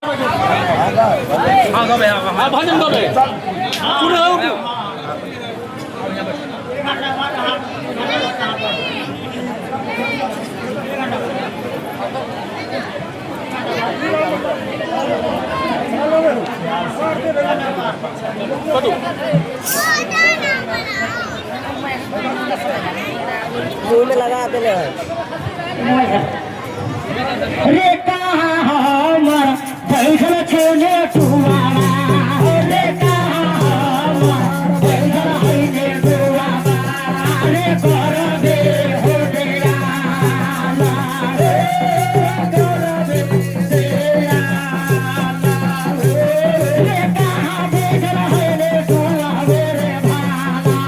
हा गावे हा भाजन गावे पुढे मुंह में लगा दे ले रे कहाँ हमर बैठल छोले टुवाना रे कहाँ हमर बैठल होइने टुवाना रे कर दे हो देया रे कर दे देया रे कहाँ बैठल होइने टुवाना रे भाला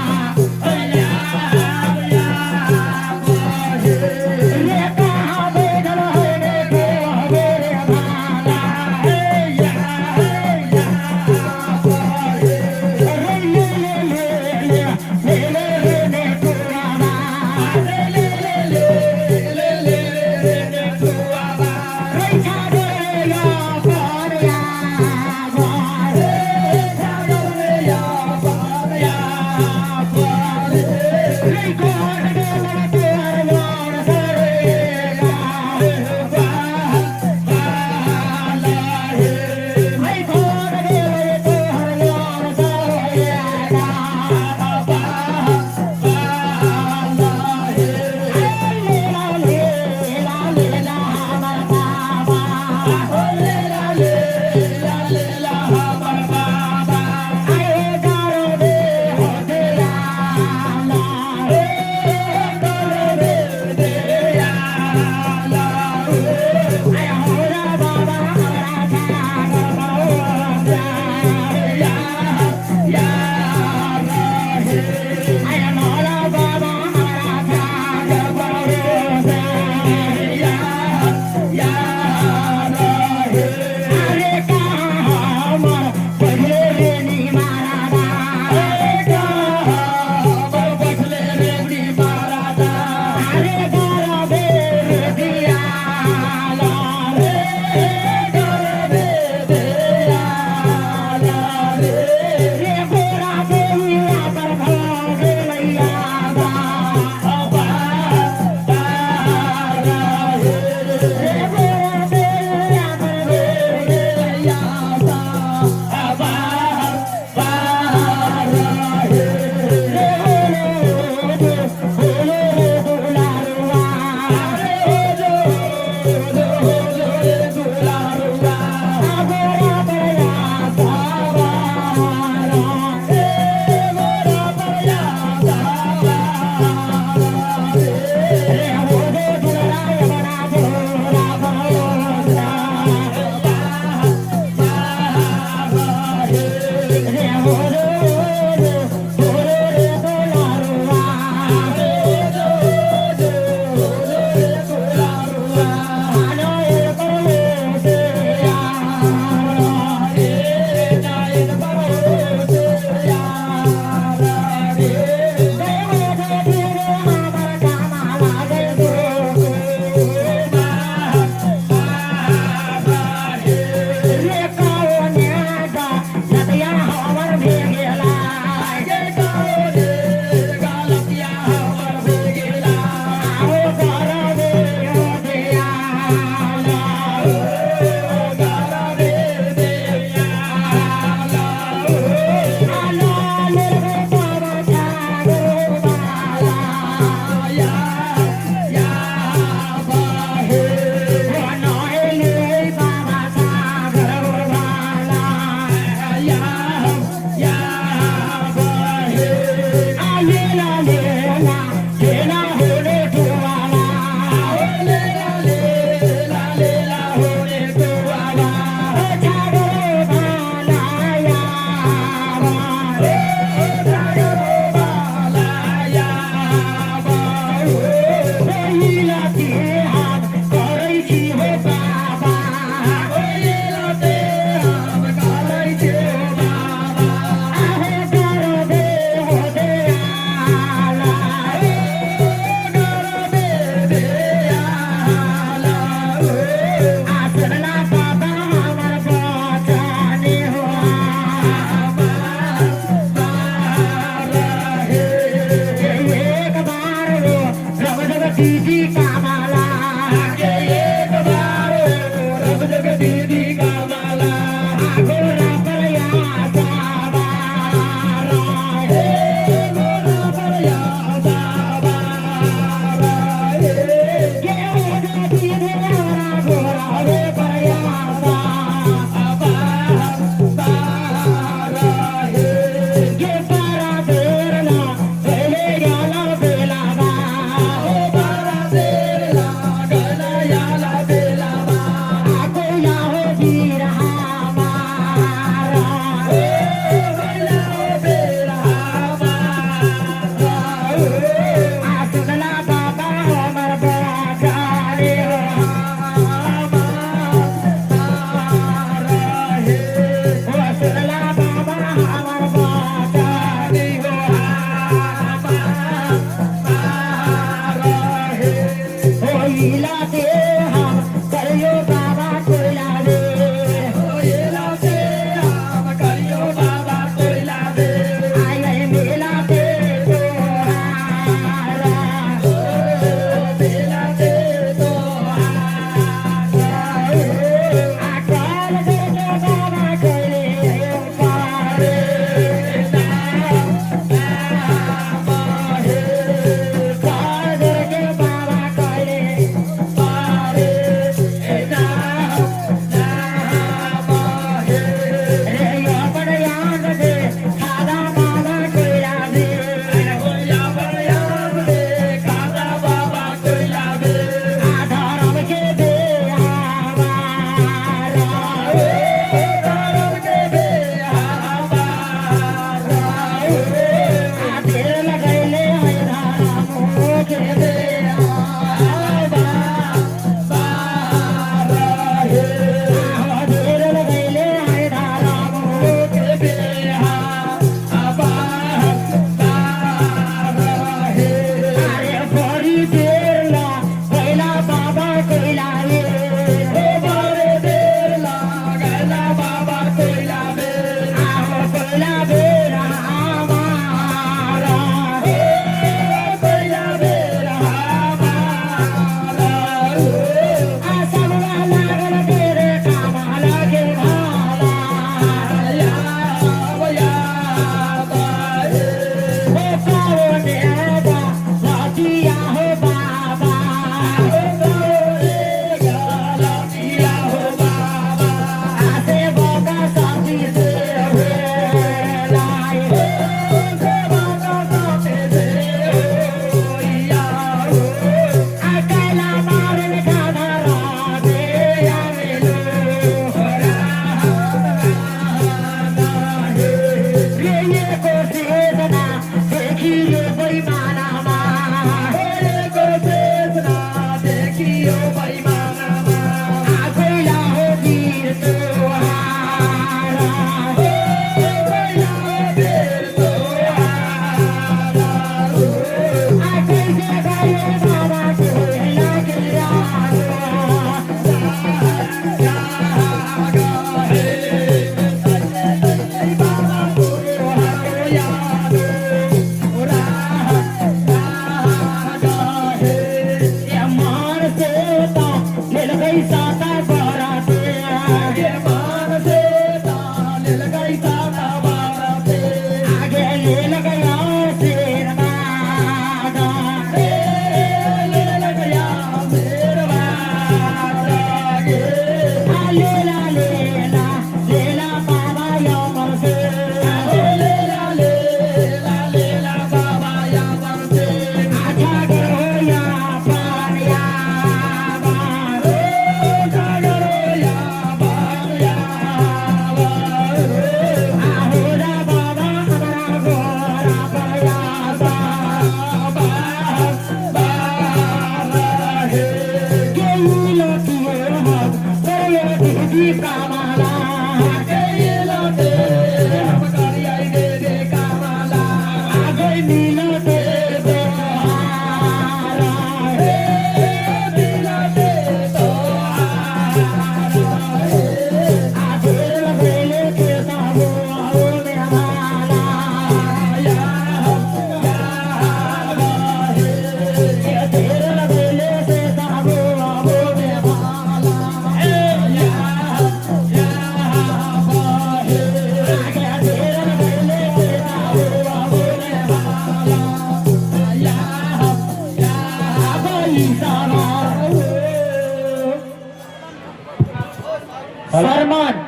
हरमान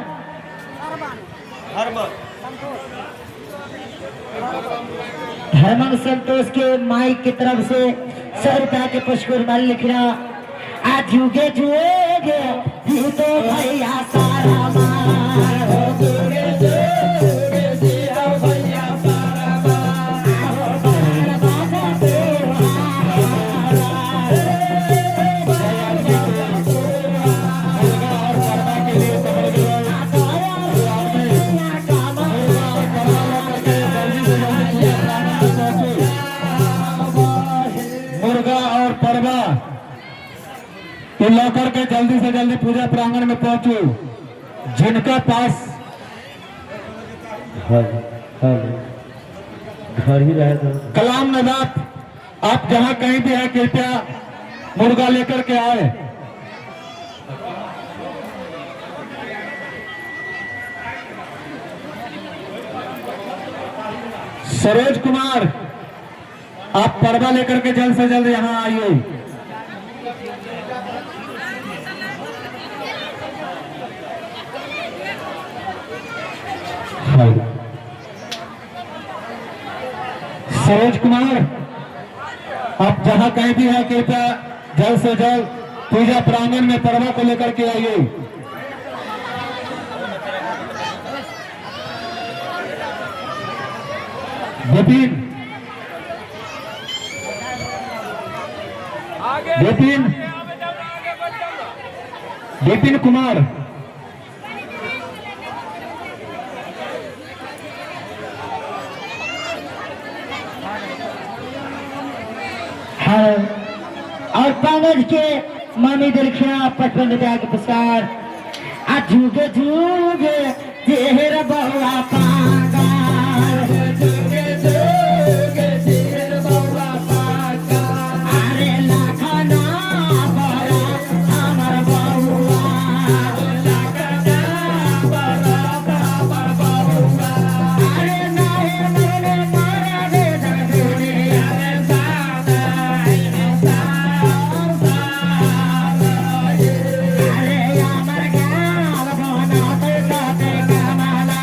हरमान संतोष के माइक की तरफ से 100 रुपया के पुष्कर लिखना आज जुगे जुएगे ये तो भैया सारा मार हो जुगे जुगे जिया भैया सारा मार हो बार बाजा मुर्गा और परवा तो लौकर के जल्दी से जल्दी पूजा प्रांगण में पहुंचो जिनके पास घर ही रहे तो कलाम नजात आप जहां कहीं भी है कृपया मुर्गा लेकर के आए। सरोज कुमार आप परवा लेकर के जल्द से जल्द यहां आइए। सरोज कुमार आप जहां कहीं भी है कृपया जल्द से जल्द पूजा प्रांगण में परवा को लेकर के आइए। विपिन विपिन विपिन कुमार हाँ और पांगज के मामी दलखिया 55 रुपया के पुरस्कार आज जुगे जुगे तेरा बहुआ पांगार जुगे जुगे तेरा बहुआ पांगार अरे लाखना बड़ा हमर बहुआ लाखना बड़ा हमर बहुआ अरे नाहे मैंने मारा दे दे अरे अरे अमर गाल बना ते कमाला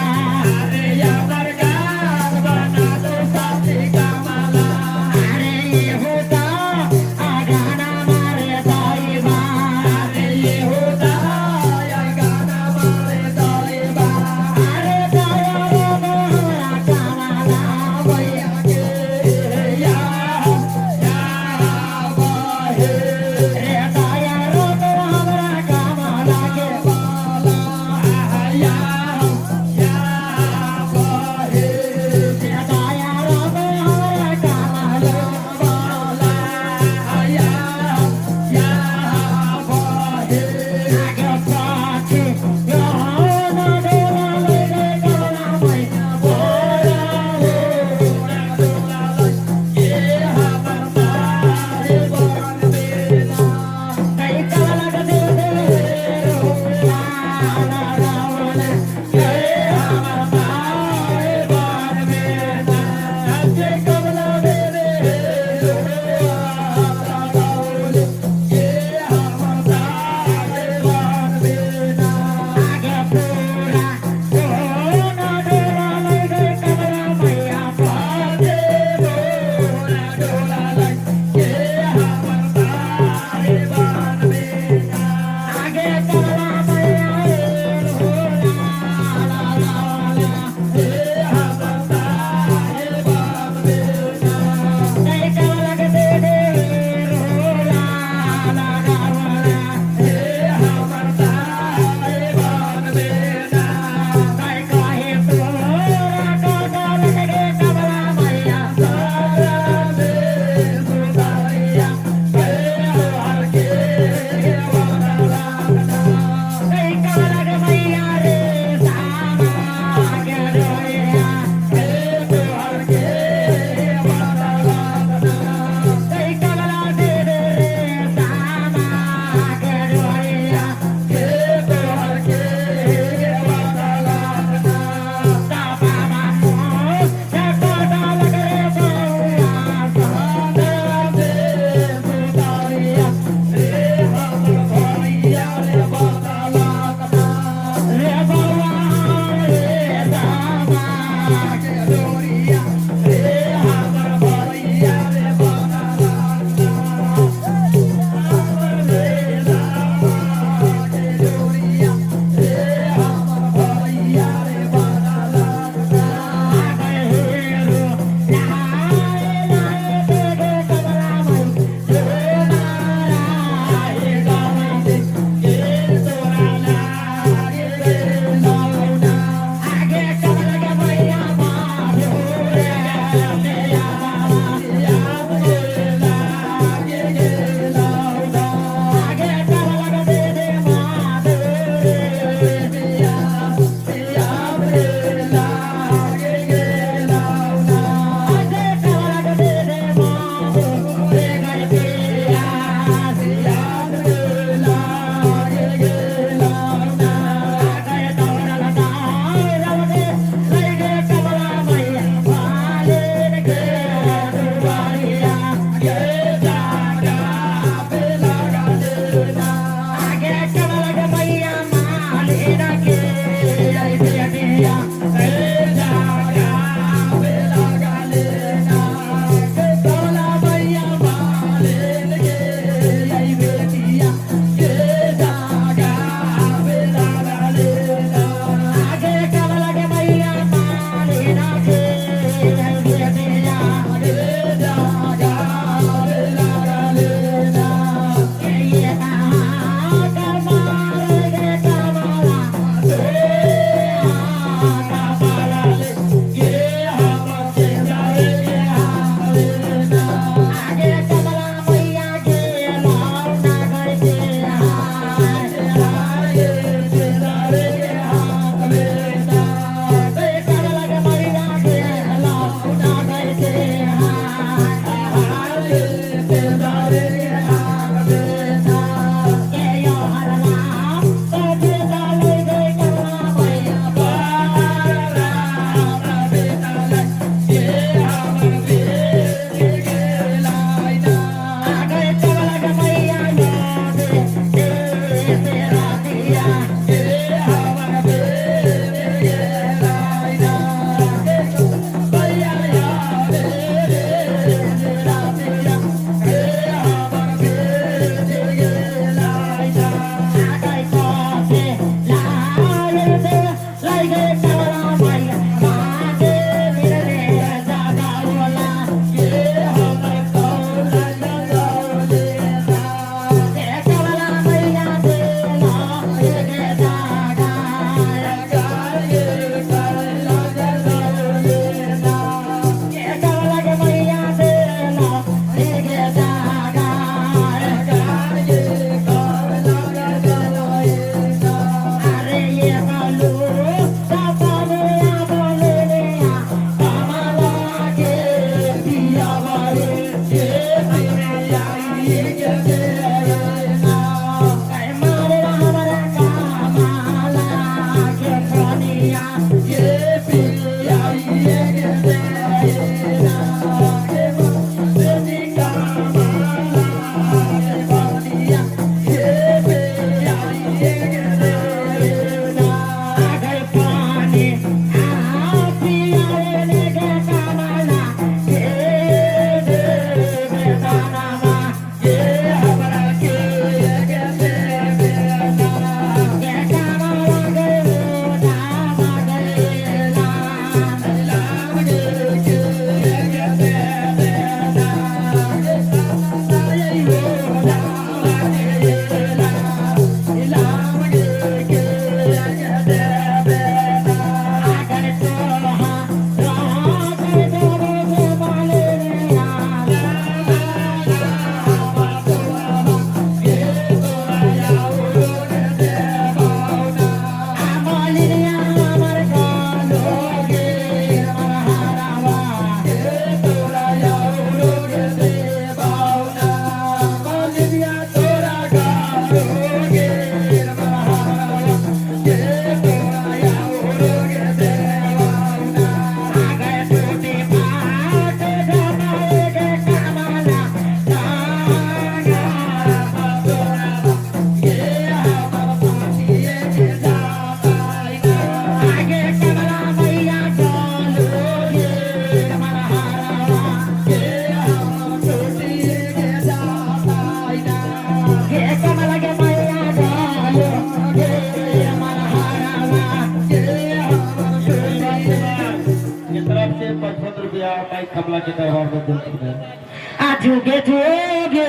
कमला के दरबार में दिल खुदा जुगे जुगे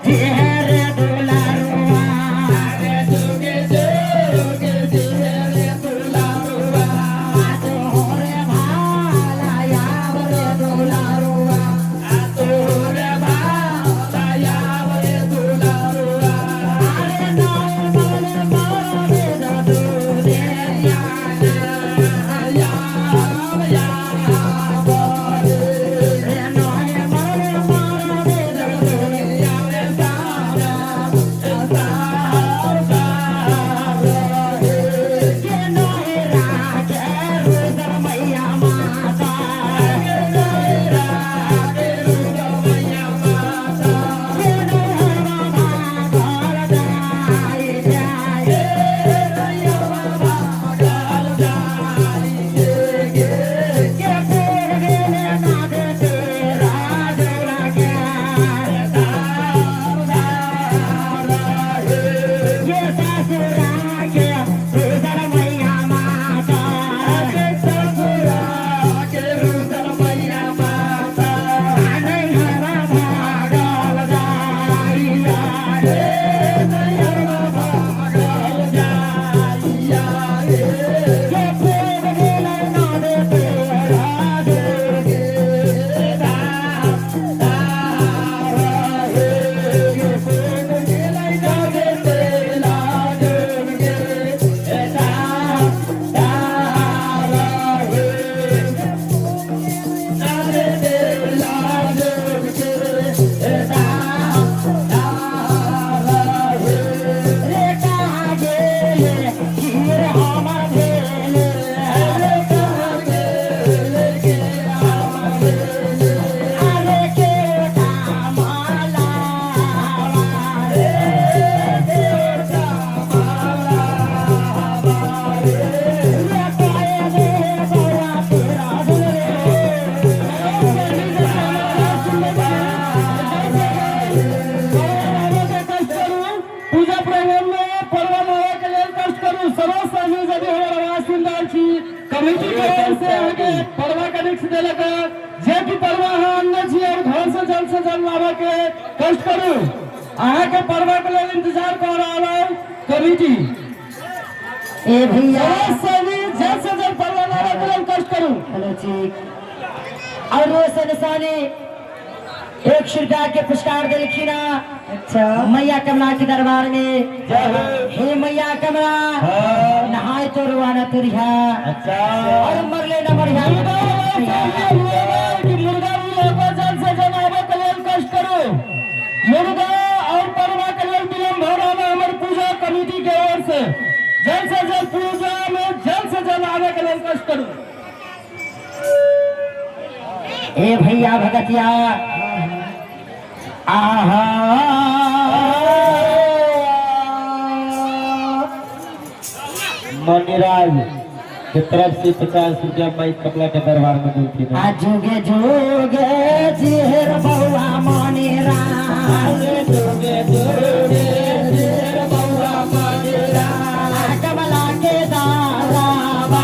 जेहरे दुलारुआ जुगे जुगे जेहरे दुलारुआ तोरे भाला यावरे दुलारुआ तोरे भाला यावरे दुलारुआ अरे नाय बोले बोले दो दे या या या बोले कमेटी की ओर से आगे परवा का रिक्स दिलक जे कि परवा हाँ अन्य छी और घर से जल्द लावा के कष्ट करू अहाँ के परवा के लिए इंतजार कर रहा है कमेटी ए भैया सभी जल्द से जल्द परवा लावा के लिए कष्ट करू। हेलो जी और रोज निशानी 100 रुपया के पुरस्कार दिलखी ना। अच्छा मैया कमला के दरबार में हे मैया कमला नहाए तो रुआना तुरिया अच्छा और मरले न मरिया कि मुर्गा भी लोगों जल्द से जल्द आवे के लिए कष्ट करो। मुर्गा और परवा के लिए विलम्ब हो रहा है हमारी पूजा कमेटी के ओर से जल्द पूजा में जल्द से जल्द आवे के लिए कष्ट करो। ए भैया भगतिया आहा मनीराज की तरफ से 50 रुपया माई कपला के दरबार में मिलती है। जोगे जोगे जेहर बउआ मनीराज जोगे जोगे जेहर बउआ मनीराज कमला के दारावा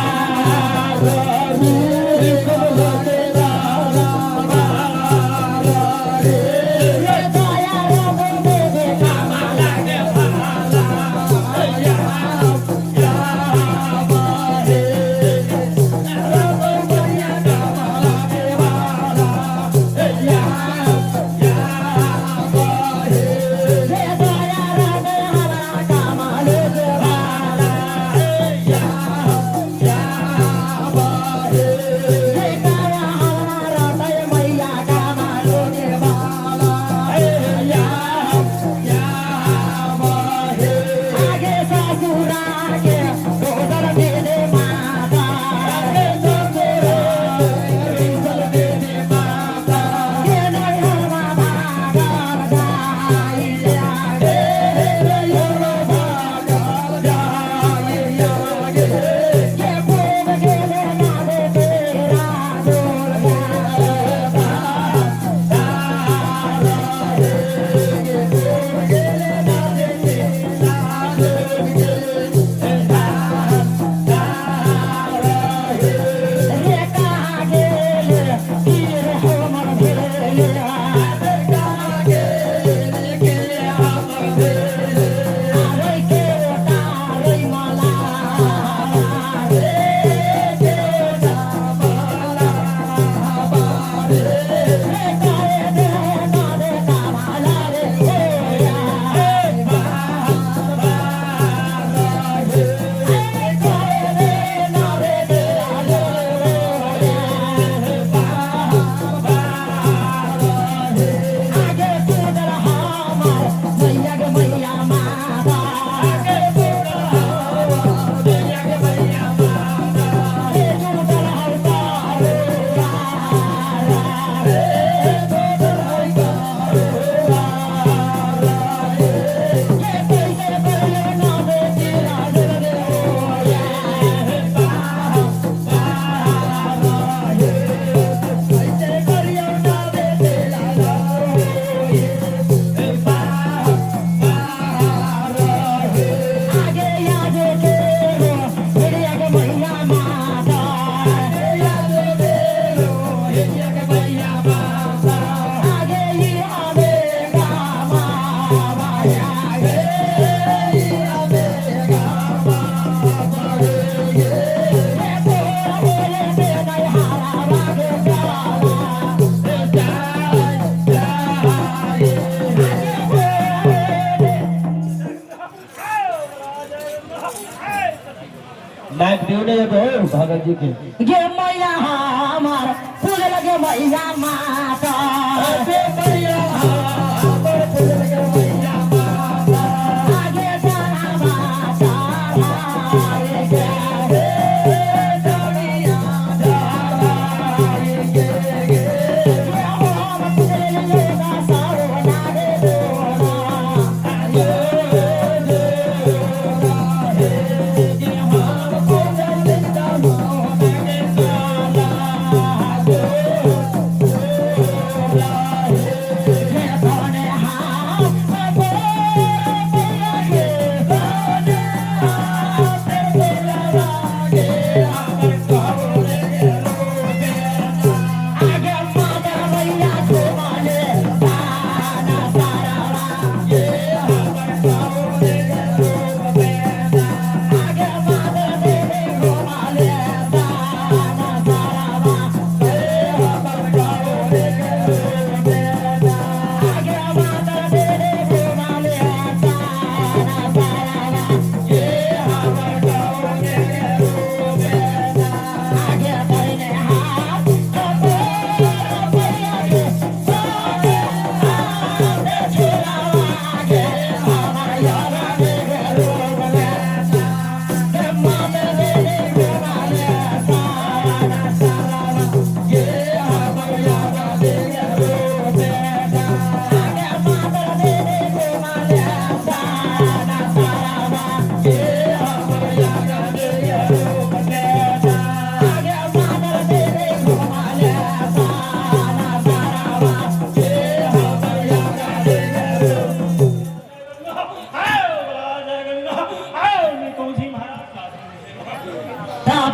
माइक देने दो भगत जी के ये मैया हमार फूल लगे मैया माता मैया हमार फूल लगे मैया माता आगे जाना माता आगे जाने दुनिया जाने ये हम फूल लगे ना सारो नारे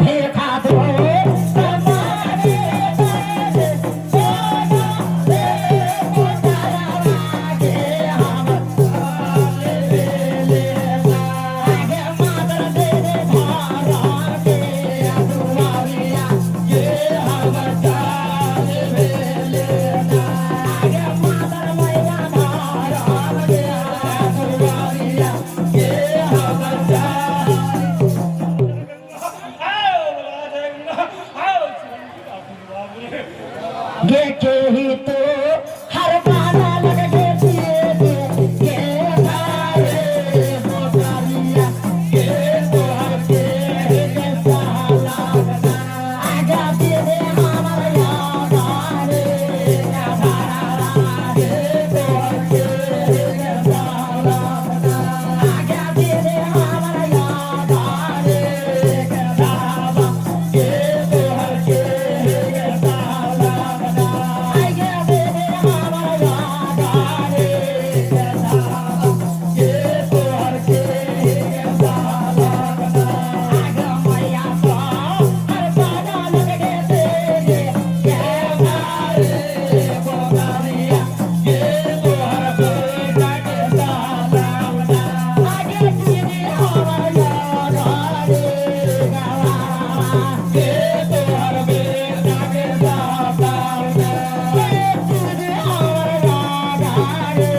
देखा दो समाने बाजे सोना रे मोटारा के हम आगे मादर दे धारा के दुआरिया ये हम चाले वेले आगे मादर मैया धारा के दुआरिया ये हम चाले ये के ही तो हर गाना लग के ये सारे मोटारिया ये तो हर के साला आजा तेरे हमारा याद आरे आधारा ये तो हर के साला आजा तेरे हमारा याद आरे आधारा ये तो हर के साला आजा तेरे हमारा याद आरे आधारा ये तो हर के साला आजा मैया तो हर गाना लग के तेरे ये सारे मोटारिया ये तो हर बेटा के साला आगे तेरे हमारा याद आरे ये तो हर बेटा के साला ये तेरे हमारा याद आरे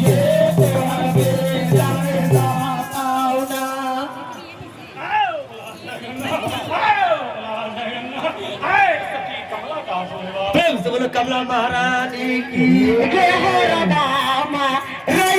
ये तो हर बेटा के साला प्रेम से बोलो कमला महारानी की जय हो राधा